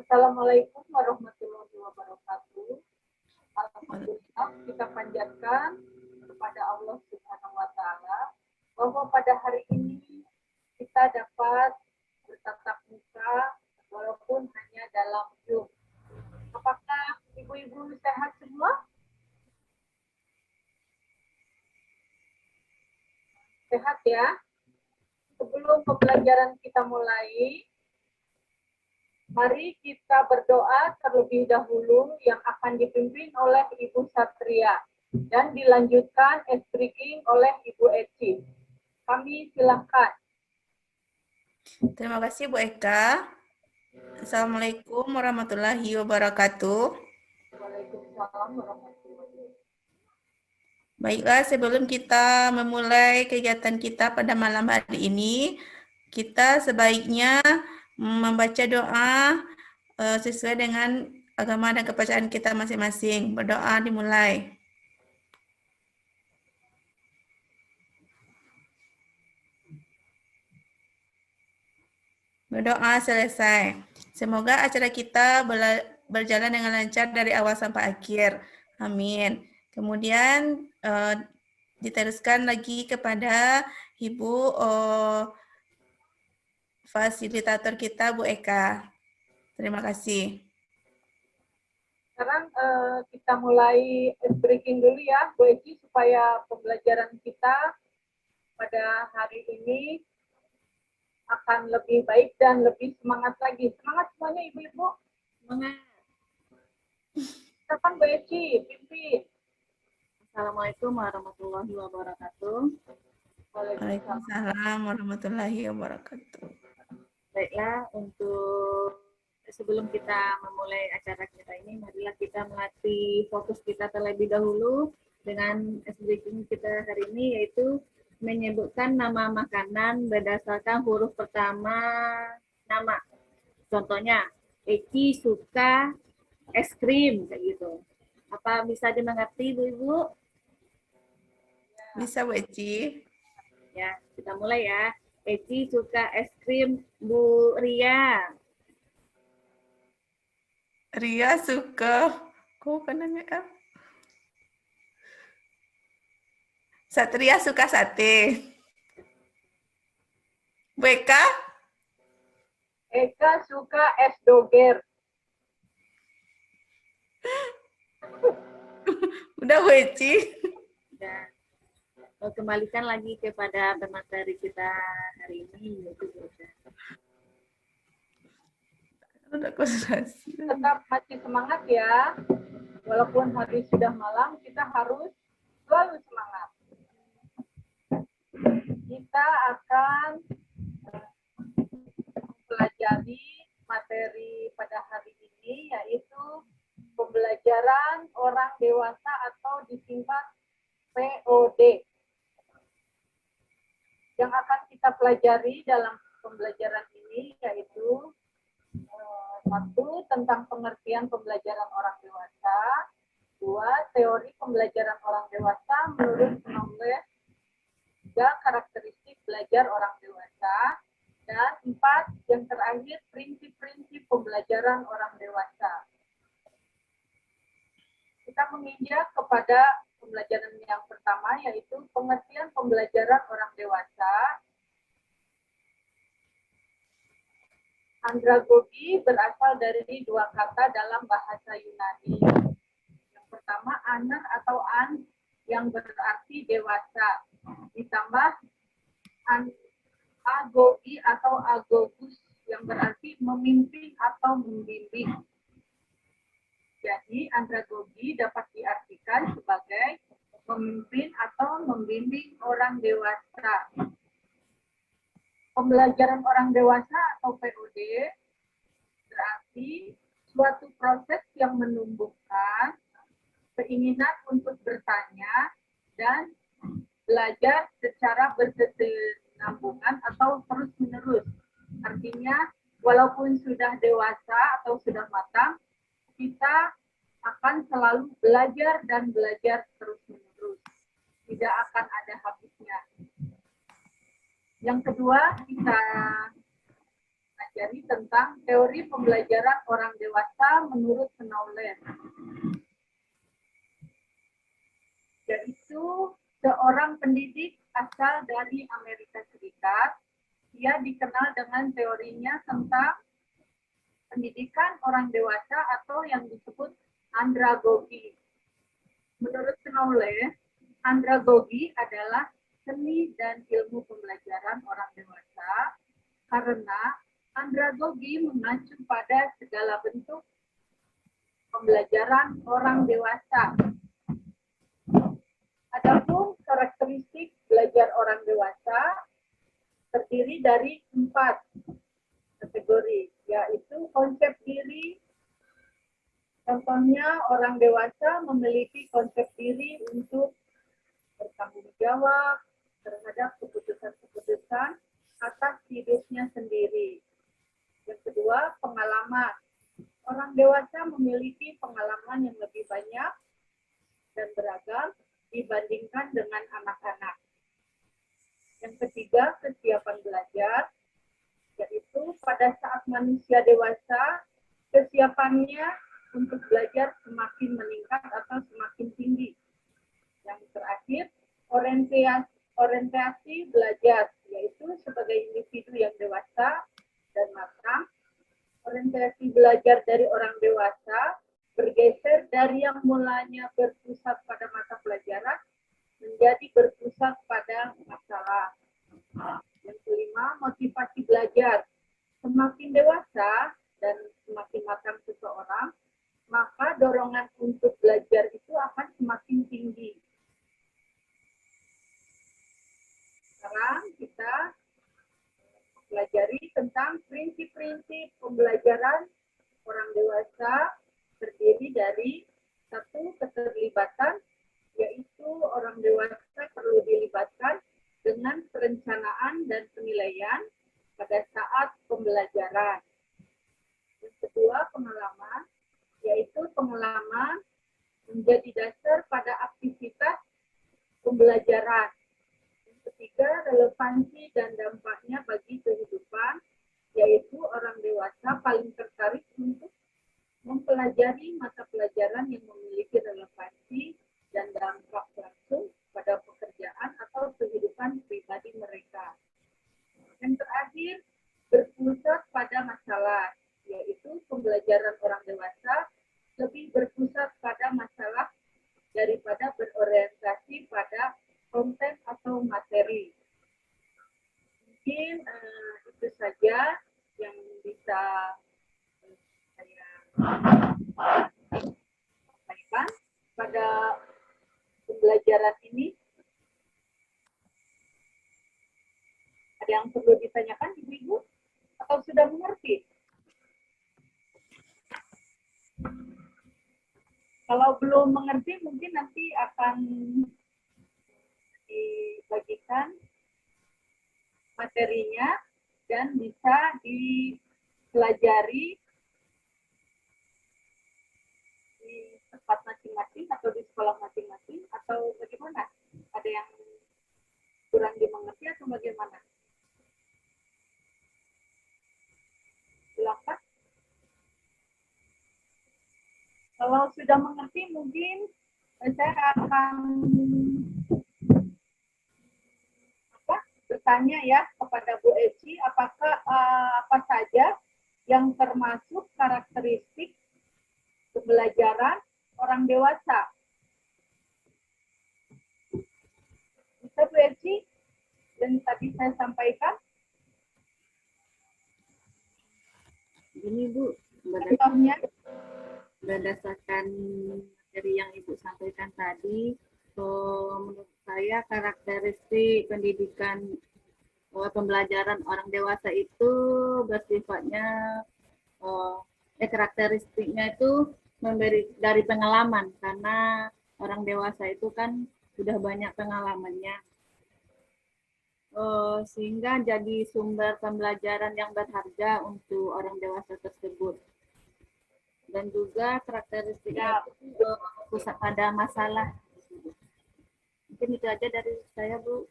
Assalamualaikum warahmatullahi wabarakatuh. Alhamdulillah kita panjatkan kepada Allah Subhanahu wa Ta'ala bahwa pada hari ini kita dapat bertatap muka walaupun hanya dalam Zoom. Apakah ibu-ibu sehat semua? Sehat ya? Sebelum pembelajaran kita mulai, mari kita berdoa terlebih dahulu yang akan dipimpin oleh Ibu Satria dan dilanjutkan speaking oleh Ibu Eci. Kami silakan. Terima kasih Bu Eka. Assalamualaikum warahmatullahi wabarakatuh. Waalaikumsalam warahmatullahi wabarakatuh. Baiklah, sebelum kita memulai kegiatan kita pada malam hari ini, kita sebaiknya membaca doa sesuai dengan agama dan kepercayaan kita masing-masing. Berdoa dimulai. Berdoa selesai. Semoga acara kita berjalan dengan lancar dari awal sampai akhir. Amin. Kemudian diteruskan lagi kepada Ibu fasilitator kita, Bu Eka. Terima kasih. Sekarang kita mulai breaking dulu ya, Bu Eci, supaya pembelajaran kita pada hari ini akan lebih baik dan lebih semangat lagi. Semangat semuanya ibu-ibu. Semangat. Silakan Bu Eci, pimpin. Assalamualaikum warahmatullahi wabarakatuh. Waalaikumsalam warahmatullahi wabarakatuh. Baiklah, untuk sebelum kita memulai acara kita ini, marilah kita melatih fokus kita terlebih dahulu dengan speaking kita hari ini, yaitu menyebutkan nama makanan berdasarkan huruf pertama nama. Contohnya, Eci suka es krim, kayak gitu. Apa bisa dimengerti, Bu-Ibu? Bisa Bu Eci? Ya, kita mulai ya. Eci suka es krim, Bu Ria. Ria suka, kok namanya? Satria suka sate. Bu Eka? Eka suka es doger. Udah Bu Eci? Dan kembalikan lagi kepada pemateri kita hari ini, yaitu Bu Ria. Udah konsentrasi. Tetap masih semangat ya. Walaupun hari sudah malam, kita harus selalu semangat. Kita akan mempelajari materi pada hari ini, yaitu pembelajaran orang dewasa atau disingkat POD. Yang akan kita pelajari dalam pembelajaran ini yaitu satu, tentang pengertian pembelajaran orang dewasa. Dua, teori pembelajaran orang dewasa menurut Knowles. Tiga, karakteristik belajar orang dewasa. Dan empat, yang terakhir, prinsip-prinsip pembelajaran orang dewasa. Kita menginjak kepada pembelajaran yang pertama, yaitu pengertian pembelajaran orang dewasa. Andragogi berasal dari dua kata dalam bahasa Yunani. Yang pertama, aner atau an, yang berarti dewasa. Ditambah agogi atau agogus, yang berarti memimpin atau membimbing. Jadi, andragogi dapat diartikan sebagai memimpin atau membimbing orang dewasa. Pembelajaran orang dewasa atau POD berarti suatu proses yang menumbuhkan keinginan untuk bertanya dan belajar secara berkesinambungan atau terus-menerus. Artinya, walaupun sudah dewasa atau sudah matang, kita akan selalu belajar dan belajar terus-menerus. Tidak akan ada habisnya. Yang kedua, kita mempelajari tentang teori pembelajaran orang dewasa menurut Knowles, yaitu seorang pendidik asal dari Amerika Serikat. Dia dikenal dengan teorinya tentang pendidikan orang dewasa atau yang disebut andragogi. Menurut Knowles, andragogi adalah seni dan ilmu pembelajaran orang dewasa karena andragogi mengacu pada segala bentuk pembelajaran orang dewasa. Adapun karakteristik belajar orang dewasa terdiri dari 4 kategori, yaitu konsep diri. Contohnya, orang dewasa memiliki konsep diri untuk bertanggung jawab terhadap keputusan-keputusan atas hidupnya sendiri. Yang kedua, pengalaman. Orang dewasa memiliki pengalaman yang lebih banyak dan beragam dibandingkan dengan anak-anak. Yang ketiga, kesiapan belajar, yaitu pada saat manusia dewasa, kesiapannya untuk belajar semakin meningkat atau semakin tinggi. Yang terakhir, orientasi belajar, yaitu sebagai individu yang dewasa dan matang. Orientasi belajar dari orang dewasa bergeser dari yang mulanya berpusat pada mata pelajaran menjadi berpusat pada masalah. Yang kelima, motivasi belajar. Semakin dewasa dan semakin matang seseorang, maka dorongan untuk belajar itu akan semakin tinggi. Sekarang kita pelajari tentang prinsip-prinsip pembelajaran orang dewasa, terdiri dari 1, keterlibatan, yaitu orang dewasa perlu dilibatkan dengan perencanaan dan penilaian pada saat pembelajaran. Yang kedua, pengalaman, yaitu pengalaman menjadi dasar pada aktivitas pembelajaran. Yang ketiga, relevansi dan dampaknya bagi kehidupan, yaitu orang dewasa paling tertarik untuk mempelajari mata pelajaran yang memiliki relevansi dan dampak langsung pada pekerjaan atau kehidupan pribadi mereka. Yang terakhir, berpusat pada masalah, yaitu pembelajaran orang dewasa lebih berpusat pada masalah daripada berorientasi pada konten atau materi. Mungkin itu saja yang bisa saya sampaikan pada pembelajaran ini. Ada yang perlu ditanyakan, Ibu-Ibu? Atau sudah mengerti? Kalau belum mengerti, mungkin nanti akan dibagikan materinya dan bisa dipelajari di tempat masing-masing atau di sekolah masing-masing, atau bagaimana? Ada yang kurang dimengerti atau bagaimana? Silakan. Kalau sudah mengerti, mungkin saya akan bertanya ya kepada Bu Eci, apakah apa saja yang termasuk karakteristik pembelajaran orang dewasa? Bisa Bu Eci? Dan tadi saya sampaikan. Ini Bu, berdasarkan materi yang Ibu sampaikan tadi, menurut saya karakteristik pendidikan pembelajaran orang dewasa itu bersifatnya karakteristiknya itu memberi dari pengalaman, karena orang dewasa itu kan sudah banyak pengalamannya, sehingga jadi sumber pembelajaran yang berharga untuk orang dewasa tersebut. Dan juga karakteristiknya itu pusat pada masalah. Mungkin itu aja dari saya, Bu.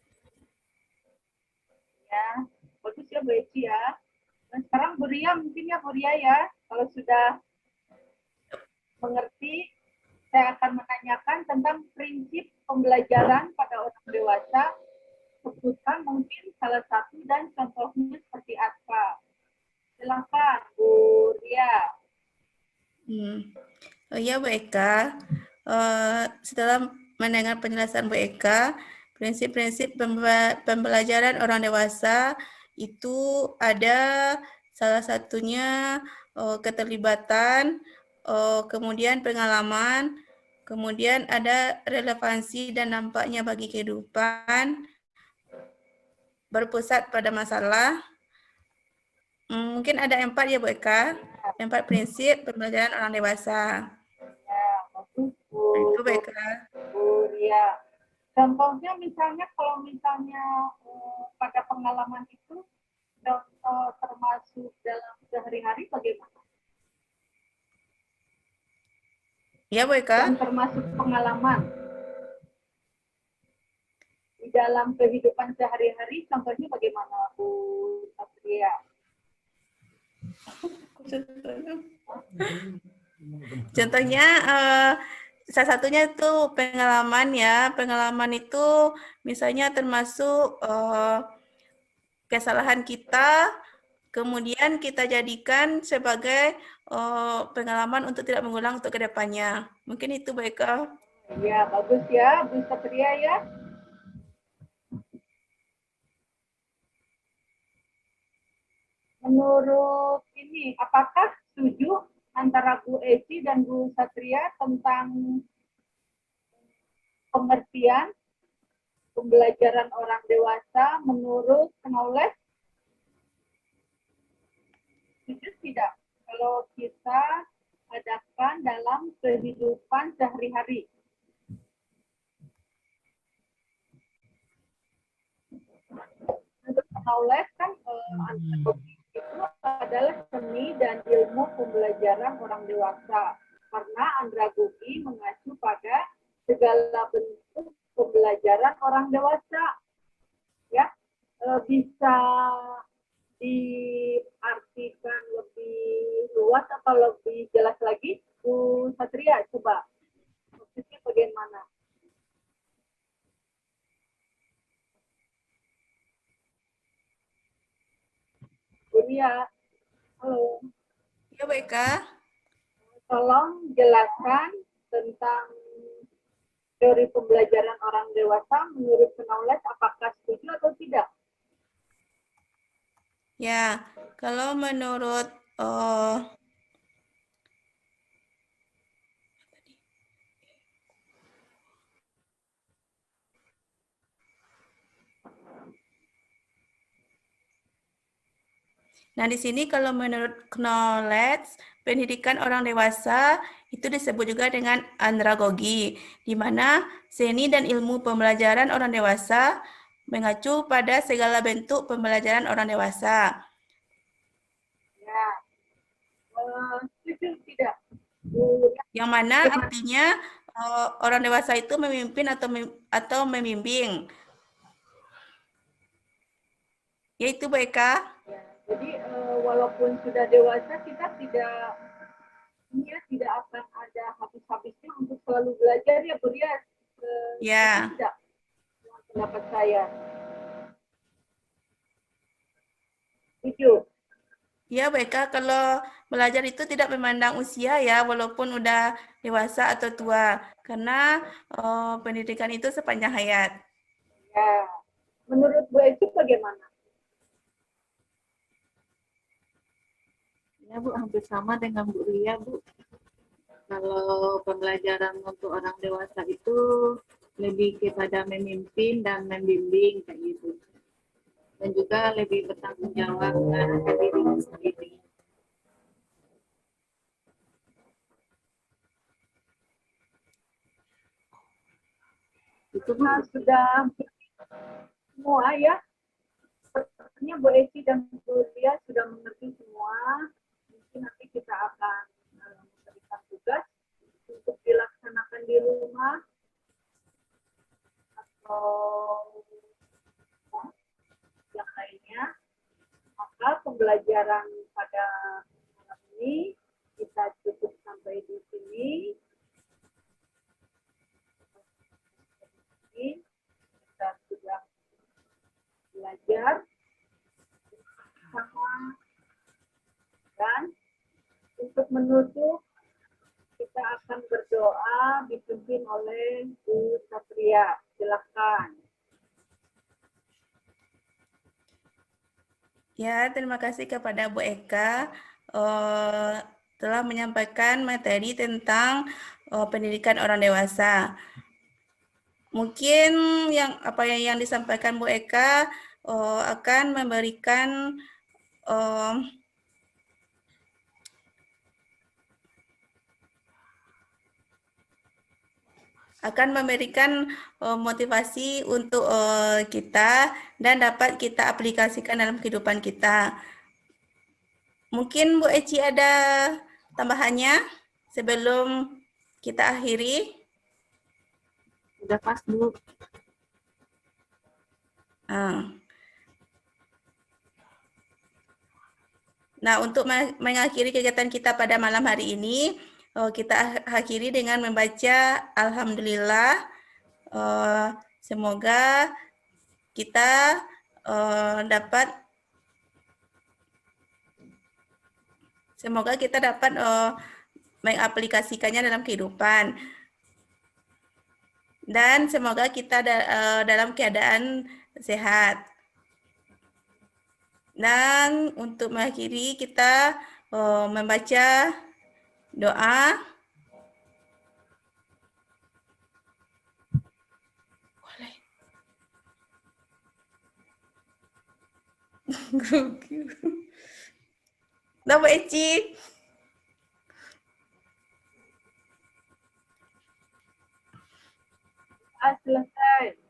Ya, bagus ya Bu Eci ya. Nah, sekarang Bu Ria mungkin ya Bu Ria ya, kalau sudah mengerti, saya akan menanyakan tentang prinsip pembelajaran pada orang dewasa. Sebutkan mungkin salah satu dan contohnya seperti apa. Silakan Bu Ria. Oh iya Bu Eka, setelah mendengar penjelasan Bu Eka, prinsip-prinsip pembelajaran orang dewasa itu ada salah satunya keterlibatan, kemudian pengalaman, kemudian ada relevansi dan dampaknya bagi kehidupan, berpusat pada masalah. Mungkin ada 4 ya Bu Eka, 4 prinsip pembelajaran orang dewasa. Ya, bagus Itu Bu Bu Eka. Ria. Contohnya misalnya kalau misalnya pada pengalaman itu termasuk dalam sehari-hari bagaimana? Ya Bu Eka. Yang termasuk pengalaman di dalam kehidupan sehari-hari, contohnya bagaimana Bu Satria? Contohnya salah satunya itu pengalaman ya. Pengalaman itu misalnya termasuk kesalahan kita, kemudian kita jadikan sebagai pengalaman untuk tidak mengulang untuk kedepannya. Mungkin itu Bu Eka. Ya, bagus ya Bu Satria ya. Menurut ini, apakah setuju antara Bu Eci dan Bu Satria tentang pengertian pembelajaran orang dewasa menurut Knowles? Setuju tidak? Kalau kita adakan dalam kehidupan sehari-hari. Untuk Knowles kan itu adalah seni dan ilmu pembelajaran orang dewasa. Karena andragogi mengacu pada segala bentuk pembelajaran orang dewasa. Ya, bisa diartikan lebih luas atau lebih jelas lagi, Bu Satria, coba maksudnya bagaimana? Bu Ria, halo. Ya Bu Eka. Tolong jelaskan tentang teori pembelajaran orang dewasa menurut Knowles, apakah setuju atau tidak? Ya, kalau menurut nah, di sini kalau menurut Knowles, pendidikan orang dewasa itu disebut juga dengan andragogi, di mana seni dan ilmu pembelajaran orang dewasa mengacu pada segala bentuk pembelajaran orang dewasa. Ya, setuju tidak? Yang mana artinya orang dewasa itu memimpin atau membimbing. Yaitu Bu Eka. Ya, jadi walaupun sudah dewasa, kita tidak akan ada habis-habisnya untuk selalu belajar ya Bu Ria. Ya. Tidak, pendapat saya. Setuju. Ya, Bu Eka, kalau belajar itu tidak memandang usia ya, walaupun udah dewasa atau tua. Karena pendidikan itu sepanjang hayat. Ya, menurut Bu Eci bagaimana? Ya Bu, hampir sama dengan Bu Ria Bu. Kalau pembelajaran untuk orang dewasa itu lebih kepada memimpin dan membimbing kayak gitu. Dan juga lebih bertanggung jawab terhadap diri sendiri. Itu Bu. Sudah semua ya. Sepertinya Bu Eci dan Bu Ria sudah mengerti semua. Mungkin nanti kita akan memberikan tugas untuk dilaksanakan di rumah atau yang lainnya. Maka pembelajaran pada malam ini kita cukup sampai di sini. Kita sudah belajar sama, dan untuk menutup kita akan berdoa dipimpin oleh Bu Satria. Silakan. Ya, terima kasih kepada Bu Eka telah menyampaikan materi tentang pendidikan orang dewasa. Mungkin apa yang disampaikan Bu Eka akan memberikan motivasi untuk kita dan dapat kita aplikasikan dalam kehidupan kita. Mungkin Bu Eci ada tambahannya sebelum kita akhiri? Udah pas, Bu. Nah, untuk mengakhiri kegiatan kita pada malam hari ini, kita akhiri dengan membaca Alhamdulillah. Semoga kita dapat mengaplikasikannya dalam kehidupan. Dan semoga kita dalam keadaan sehat. Dan untuk mengakhiri kita membaca doa. Boleh. Nah, Bu Eci. Selesai.